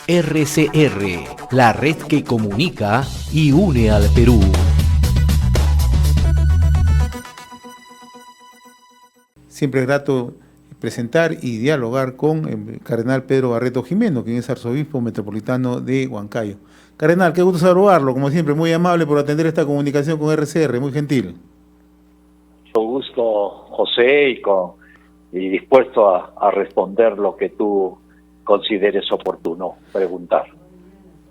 RCR, la red que comunica y une al Perú. Siempre es grato presentar y dialogar con el cardenal Pedro Barreto Jimeno, quien es arzobispo metropolitano de Huancayo. Cardenal, qué gusto saludarlo, como siempre, muy amable por atender esta comunicación con RCR, muy gentil. Mucho gusto, José, y dispuesto a responder lo que tú consideres oportuno preguntar.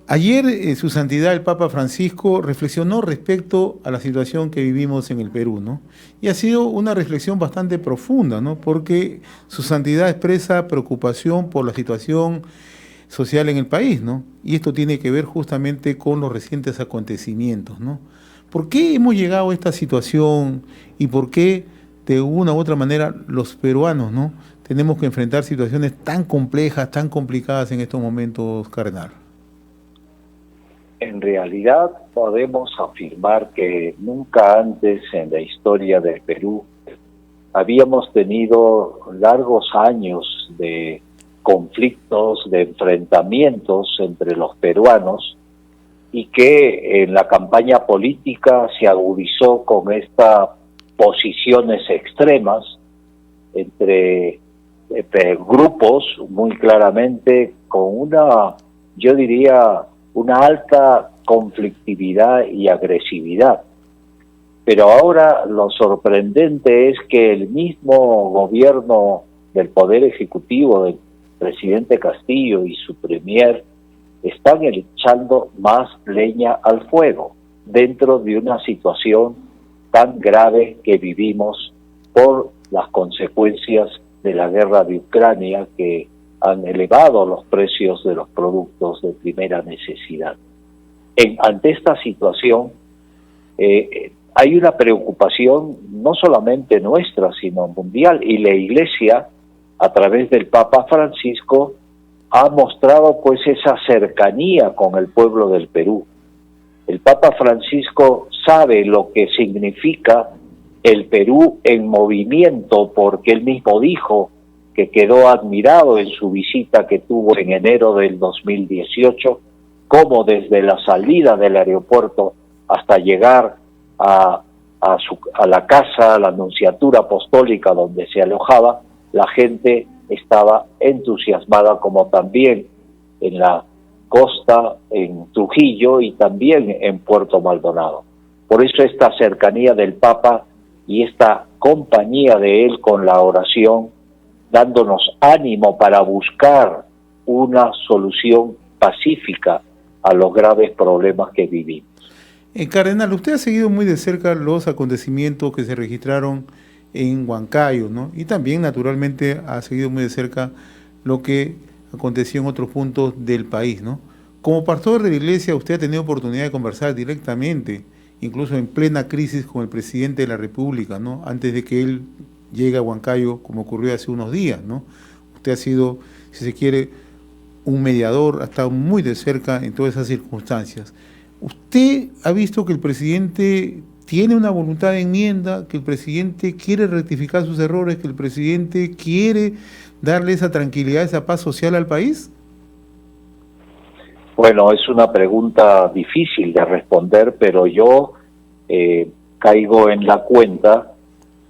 Ayer, Su Santidad el Papa Francisco reflexionó respecto a la situación que vivimos en el Perú, ¿no? Y ha sido una reflexión bastante profunda, ¿no? Porque Su Santidad expresa preocupación por la situación social en el país, ¿no? Y esto tiene que ver justamente con los recientes acontecimientos, ¿no? ¿Por qué hemos llegado a esta situación y por qué, de una u otra manera, los peruanos, ¿no?, tenemos que enfrentar situaciones tan complejas, tan complicadas en estos momentos, cardenal? En realidad podemos afirmar que nunca antes en la historia del Perú habíamos tenido largos años de conflictos, de enfrentamientos entre los peruanos, y que en la campaña política se agudizó con estas posiciones extremas entre grupos, muy claramente con una, yo diría, una alta conflictividad y agresividad. Pero ahora lo sorprendente es que el mismo gobierno del Poder Ejecutivo, del presidente Castillo y su premier, están echando más leña al fuego dentro de una situación tan grave que vivimos por las consecuencias de la guerra de Ucrania, que han elevado los precios de los productos de primera necesidad. Ante esta situación hay una preocupación no solamente nuestra, sino mundial, y la Iglesia, a través del Papa Francisco, ha mostrado pues esa cercanía con el pueblo del Perú. El Papa Francisco sabe lo que significa el Perú en movimiento, porque él mismo dijo que quedó admirado en su visita que tuvo en enero del 2018, cómo desde la salida del aeropuerto hasta llegar a la casa, a la nunciatura apostólica donde se alojaba, la gente estaba entusiasmada, como también en la costa, en Trujillo y también en Puerto Maldonado. Por eso esta cercanía del Papa y esta compañía de él con la oración, dándonos ánimo para buscar una solución pacífica a los graves problemas que vivimos. Cardenal, usted ha seguido muy de cerca los acontecimientos que se registraron en Huancayo, ¿no? Y también, naturalmente, ha seguido muy de cerca lo que aconteció en otros puntos del país, ¿no? Como pastor de la Iglesia, usted ha tenido oportunidad de conversar directamente, incluso en plena crisis, con el presidente de la República, ¿no?, antes de que él llegue a Huancayo, como ocurrió hace unos días, ¿no? Usted ha sido, si se quiere, un mediador, ha estado muy de cerca en todas esas circunstancias. ¿Usted ha visto que el presidente tiene una voluntad de enmienda, que el presidente quiere rectificar sus errores, que el presidente quiere darle esa tranquilidad, esa paz social al país? Bueno, es una pregunta difícil de responder, pero yo caigo en la cuenta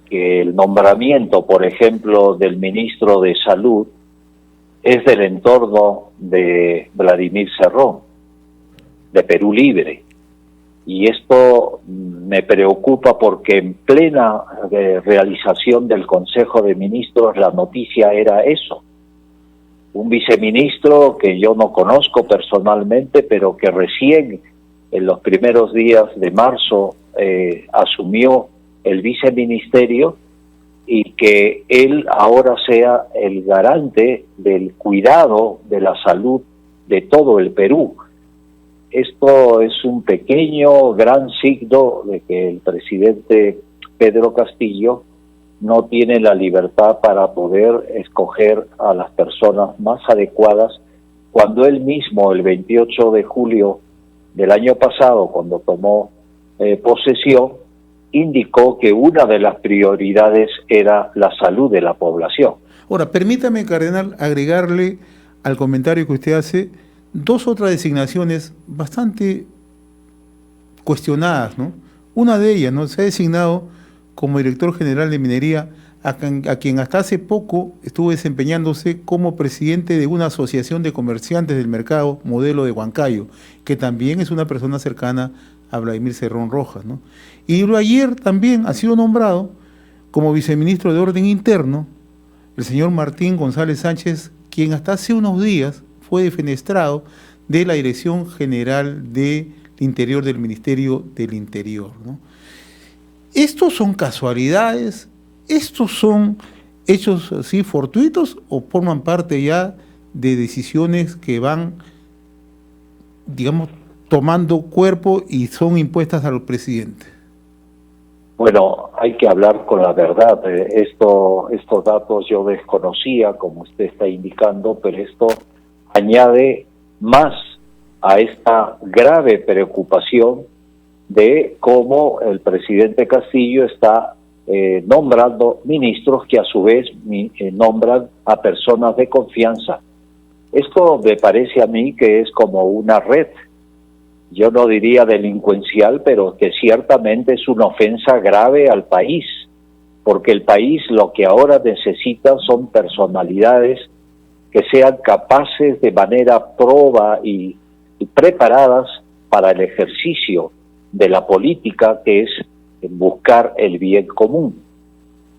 que el nombramiento, por ejemplo, del ministro de Salud es del entorno de Vladimir Cerrón, de Perú Libre. Y esto me preocupa porque en plena realización del Consejo de Ministros la noticia era eso. Un viceministro que yo no conozco personalmente, pero que recién en los primeros días de marzo asumió el viceministerio, y que él ahora sea el garante del cuidado de la salud de todo el Perú. Esto es un pequeño, gran signo de que el presidente Pedro Castillo no tiene la libertad para poder escoger a las personas más adecuadas, cuando él mismo, el 28 de julio del año pasado, cuando tomó posesión, indicó que una de las prioridades era la salud de la población. Ahora, permítame, cardenal, agregarle al comentario que usted hace, dos otras designaciones bastante cuestionadas, ¿no? Una de ellas, ¿no? Se ha designado como director general de minería a quien hasta hace poco estuvo desempeñándose como presidente de una asociación de comerciantes del mercado modelo de Huancayo, que también es una persona cercana a Vladimir Cerrón Rojas, ¿no? Y ayer también ha sido nombrado como viceministro de Orden Interno el señor Martín González Sánchez, quien hasta hace unos días fue defenestrado de la Dirección General del Interior del Ministerio del Interior, ¿no? ¿Estos son casualidades? ¿Estos son hechos así fortuitos o forman parte ya de decisiones que van, digamos, tomando cuerpo y son impuestas al presidente? Bueno, hay que hablar con la verdad. Estos datos yo desconocía, como usted está indicando, pero esto añade más a esta grave preocupación de cómo el presidente Castillo está nombrando ministros que a su vez nombran a personas de confianza. Esto me parece a mí que es como una red, yo no diría delincuencial, pero que ciertamente es una ofensa grave al país, porque el país lo que ahora necesita son personalidades que sean capaces de manera proba y preparadas para el ejercicio de la política, que es buscar el bien común.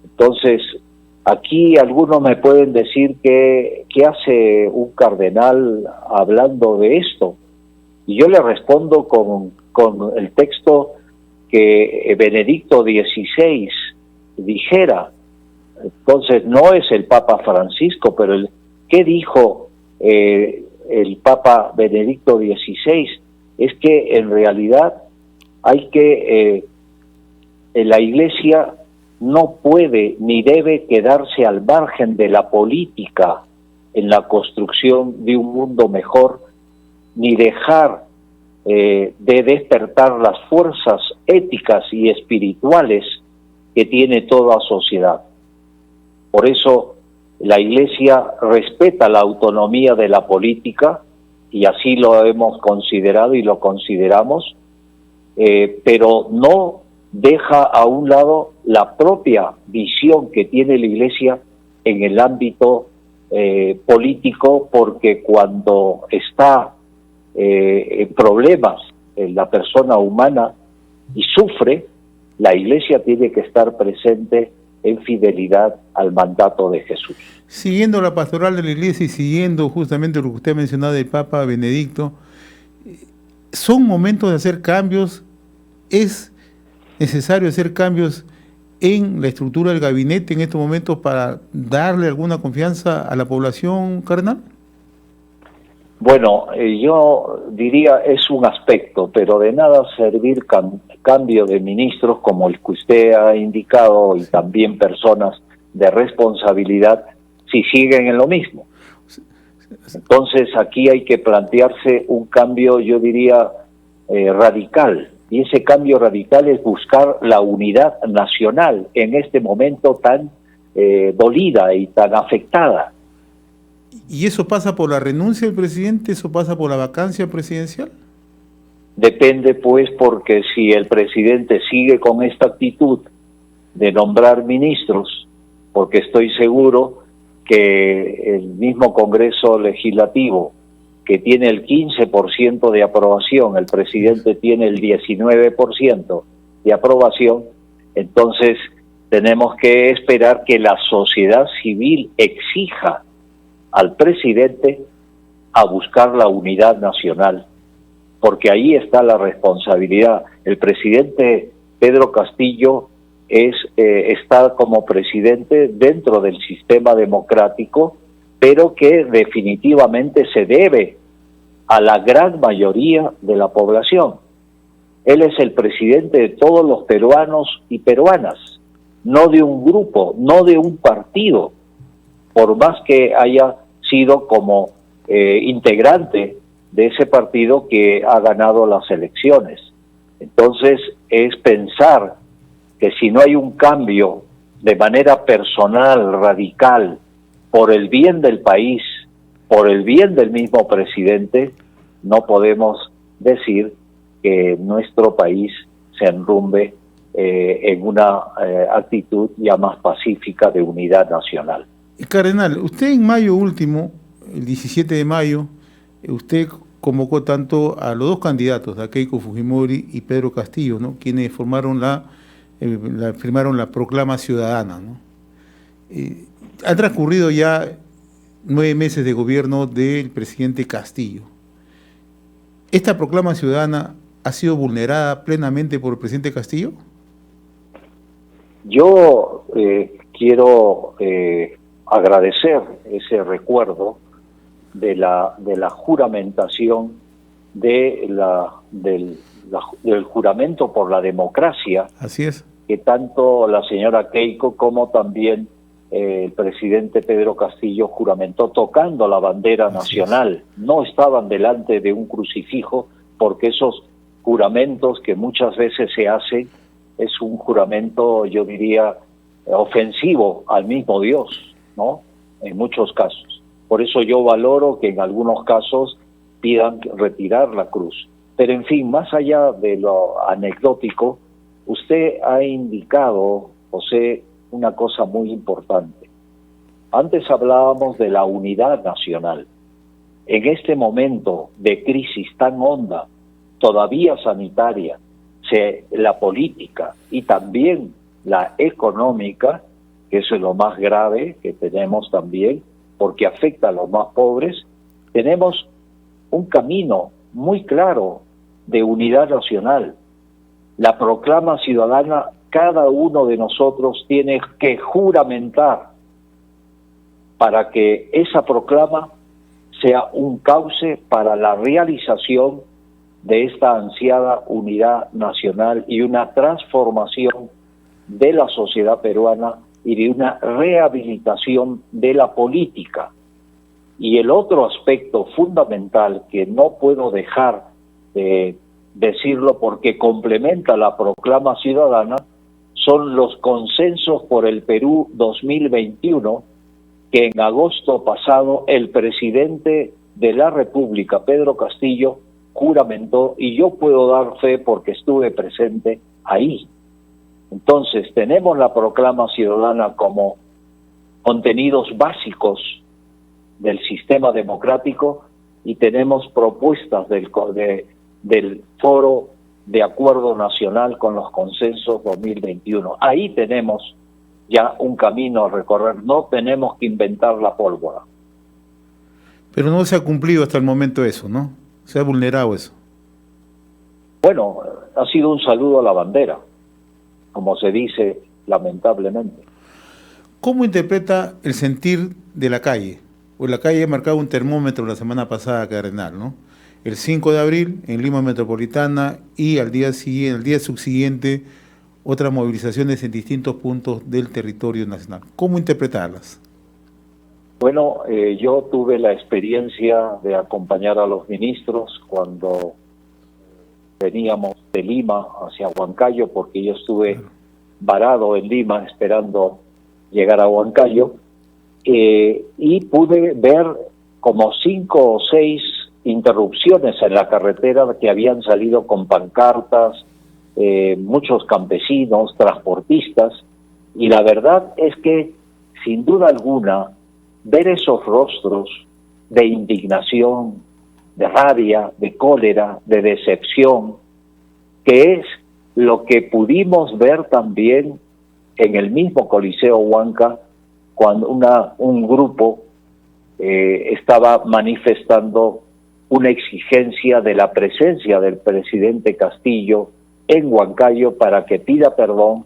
Entonces, aquí algunos me pueden decir ¿qué hace un cardenal hablando de esto? Y yo le respondo con el texto que Benedicto XVI dijera. Entonces, no es el Papa Francisco, pero ¿qué dijo el Papa Benedicto XVI? Es que en realidad hay que la Iglesia no puede ni debe quedarse al margen de la política en la construcción de un mundo mejor, ni dejar de despertar las fuerzas éticas y espirituales que tiene toda sociedad. Por eso la Iglesia respeta la autonomía de la política, y así lo hemos considerado y lo consideramos, pero no deja a un lado la propia visión que tiene la Iglesia en el ámbito político, porque cuando está en problemas en la persona humana y sufre, la Iglesia tiene que estar presente en fidelidad al mandato de Jesús. Siguiendo la pastoral de la Iglesia y siguiendo justamente lo que usted ha mencionado del Papa Benedicto, ¿son momentos de hacer cambios? ¿Es necesario hacer cambios en la estructura del gabinete en estos momentos para darle alguna confianza a la población, cardenal? Bueno, yo diría es un aspecto, pero de nada servir cambio de ministros como el que usted ha indicado y también personas de responsabilidad si siguen en lo mismo. Entonces aquí hay que plantearse un cambio, yo diría, radical, y ese cambio radical es buscar la unidad nacional en este momento tan dolida y tan afectada. ¿Y eso pasa por la renuncia del presidente? ¿Eso pasa por la vacancia presidencial? Depende, pues, porque si el presidente sigue con esta actitud de nombrar ministros, porque estoy seguro que el mismo Congreso Legislativo, que tiene el 15% de aprobación, el presidente tiene el 19% de aprobación, entonces tenemos que esperar que la sociedad civil exija al presidente a buscar la unidad nacional, porque ahí está la responsabilidad. El presidente Pedro Castillo está como presidente dentro del sistema democrático, pero que definitivamente se debe a la gran mayoría de la población. Él es el presidente de todos los peruanos y peruanas, no de un grupo, no de un partido, por más que haya sido como integrante de ese partido que ha ganado las elecciones. Entonces es pensar que si no hay un cambio de manera personal, radical, por el bien del país, por el bien del mismo presidente, no podemos decir que nuestro país se enrumbe en una actitud ya más pacífica de unidad nacional. Cardenal, usted en mayo último, el 17 de mayo, usted convocó tanto a los dos candidatos, a Keiko Fujimori y Pedro Castillo, ¿no?, quienes formaron firmaron la proclama ciudadana, ¿no? Ha transcurrido ya 9 meses de gobierno del presidente Castillo. ¿Esta proclama ciudadana ha sido vulnerada plenamente por el presidente Castillo? Yo quiero agradecer ese recuerdo de la juramentación del juramento por la democracia. Así es. Que tanto la señora Keiko como también el presidente Pedro Castillo juramentó tocando la bandera nacional. No estaban delante de un crucifijo, porque esos juramentos que muchas veces se hacen es un juramento, yo diría, ofensivo al mismo Dios, ¿no? En muchos casos. Por eso yo valoro que en algunos casos pidan retirar la cruz. Pero en fin, más allá de lo anecdótico, usted ha indicado, José, una cosa muy importante. Antes hablábamos de la unidad nacional. En este momento de crisis tan honda, todavía sanitaria, la política y también la económica, que eso es lo más grave que tenemos también, porque afecta a los más pobres, tenemos un camino muy claro de unidad nacional. La proclama ciudadana, cada uno de nosotros tiene que juramentar para que esa proclama sea un cauce para la realización de esta ansiada unidad nacional y una transformación de la sociedad peruana y de una rehabilitación de la política. Y el otro aspecto fundamental que no puedo dejar de decirlo porque complementa la proclama ciudadana son los consensos por el Perú 2021 que en agosto pasado el presidente de la República, Pedro Castillo, juramentó, y yo puedo dar fe porque estuve presente ahí. Entonces tenemos la proclama ciudadana como contenidos básicos del sistema democrático y tenemos propuestas del Foro de Acuerdo Nacional con los Consensos 2021. Ahí tenemos ya un camino a recorrer, no tenemos que inventar la pólvora. Pero no se ha cumplido hasta el momento eso, ¿no? Se ha vulnerado eso. Bueno, ha sido un saludo a la bandera, como se dice lamentablemente. ¿Cómo interpreta el sentir de la calle? Pues la calle ha marcado un termómetro la semana pasada, Cardenal, ¿no? El 5 de abril en Lima Metropolitana y al día subsiguiente otras movilizaciones en distintos puntos del territorio nacional. ¿Cómo interpretarlas? Bueno, yo tuve la experiencia de acompañar a los ministros cuando veníamos de Lima hacia Huancayo, porque yo estuve varado en Lima esperando llegar a Huancayo, y pude ver como 5 o 6 interrupciones en la carretera que habían salido con pancartas, muchos campesinos, transportistas, y la verdad es que, sin duda alguna, ver esos rostros de indignación, de rabia, de cólera, de decepción, que es lo que pudimos ver también en el mismo Coliseo Huanca, cuando un grupo estaba manifestando una exigencia de la presencia del presidente Castillo en Huancayo para que pida perdón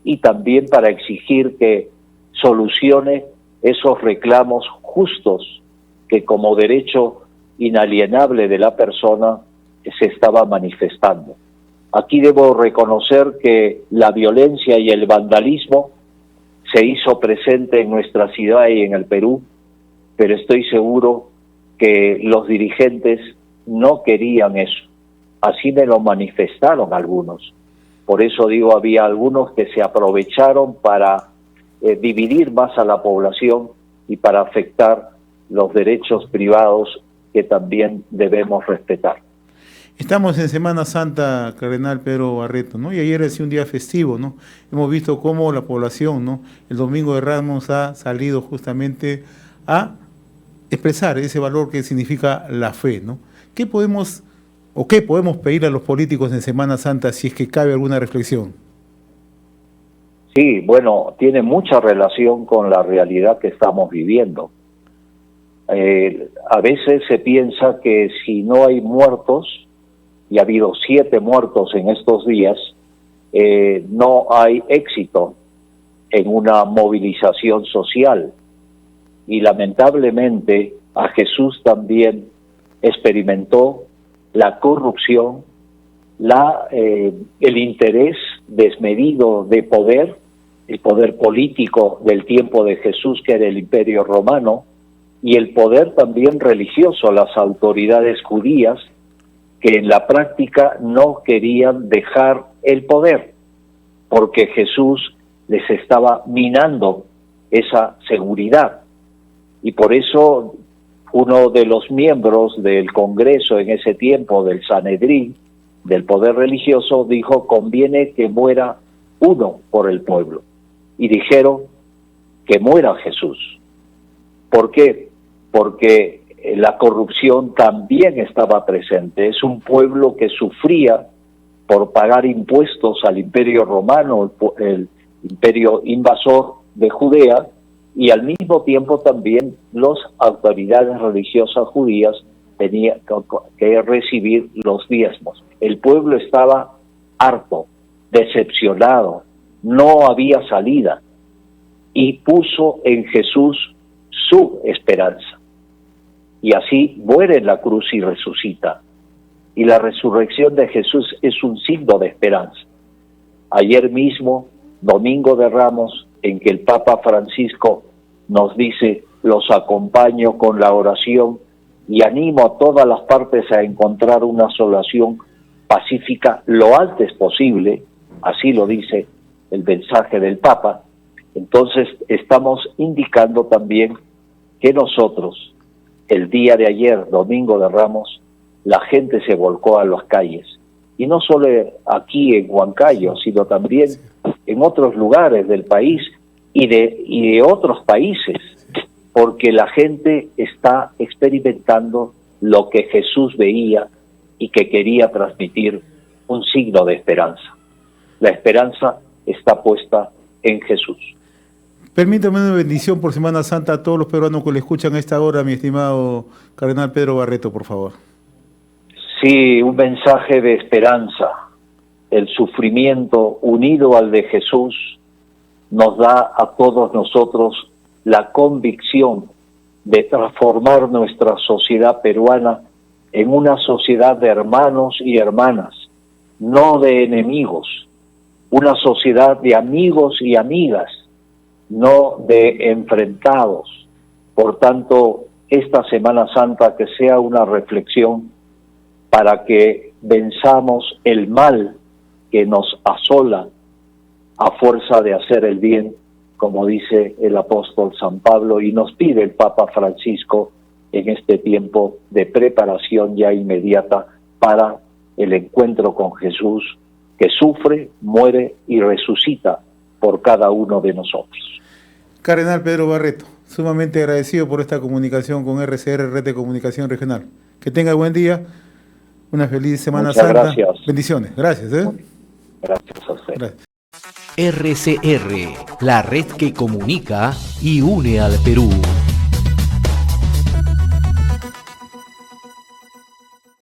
y también para exigir que solucione esos reclamos justos que como derecho inalienable de la persona se estaba manifestando. Aquí debo reconocer que la violencia y el vandalismo se hizo presente en nuestra ciudad y en el Perú, pero estoy seguro que los dirigentes no querían eso. Así me lo manifestaron algunos. Por eso digo, había algunos que se aprovecharon para dividir más a la población y para afectar los derechos privados que también debemos respetar. Estamos en Semana Santa, Cardenal Pedro Barreto, ¿no? Y ayer ha sido un día festivo, ¿no? Hemos visto cómo la población, ¿no?, el Domingo de Ramos ha salido justamente a expresar ese valor que significa la fe, ¿no? ¿Qué podemos pedir a los políticos en Semana Santa, si es que cabe alguna reflexión? Sí, bueno, tiene mucha relación con la realidad que estamos viviendo. A veces se piensa que si no hay muertos, y ha habido 7 muertos en estos días, no hay éxito en una movilización social. Y lamentablemente a Jesús también experimentó la corrupción, el interés desmedido de poder, el poder político del tiempo de Jesús, que era el Imperio Romano, y el poder también religioso, las autoridades judías, que en la práctica no querían dejar el poder, porque Jesús les estaba minando esa seguridad. Y por eso uno de los miembros del Congreso en ese tiempo, del Sanedrín, del poder religioso, dijo: conviene que muera uno por el pueblo. Y dijeron que muera Jesús. ¿Por qué? Porque la corrupción también estaba presente. Es un pueblo que sufría por pagar impuestos al Imperio Romano, el imperio invasor de Judea, y al mismo tiempo también las autoridades religiosas judías tenían que recibir los diezmos. El pueblo estaba harto, decepcionado, no había salida, y puso en Jesús su esperanza. Y así muere en la cruz y resucita. Y la resurrección de Jesús es un signo de esperanza. Ayer mismo, Domingo de Ramos, en que el Papa Francisco nos dice: los acompaño con la oración y animo a todas las partes a encontrar una solución pacífica lo antes posible, así lo dice el mensaje del Papa. Entonces estamos indicando también que nosotros, el día de ayer, Domingo de Ramos, la gente se volcó a las calles. Y no solo aquí en Huancayo, sino también en otros lugares del país y de otros países, porque la gente está experimentando lo que Jesús veía y que quería transmitir, un signo de esperanza. La esperanza está puesta en Jesús. Permítame una bendición por Semana Santa a todos los peruanos que le escuchan a esta hora, mi estimado Cardenal Pedro Barreto, por favor. Sí, un mensaje de esperanza. El sufrimiento unido al de Jesús nos da a todos nosotros la convicción de transformar nuestra sociedad peruana en una sociedad de hermanos y hermanas, no de enemigos, una sociedad de amigos y amigas, no de enfrentados. Por tanto, esta Semana Santa que sea una reflexión para que venzamos el mal que nos asola a fuerza de hacer el bien, como dice el apóstol San Pablo, y nos pide el Papa Francisco en este tiempo de preparación ya inmediata para el encuentro con Jesús, que sufre, muere y resucita por cada uno de nosotros. Cardenal Pedro Barreto, sumamente agradecido por esta comunicación con RCR, Red de Comunicación Regional. Que tenga buen día, una feliz Semana Muchas Santa. Gracias. Bendiciones. Gracias. Gracias a usted. Gracias. RCR, la red que comunica y une al Perú.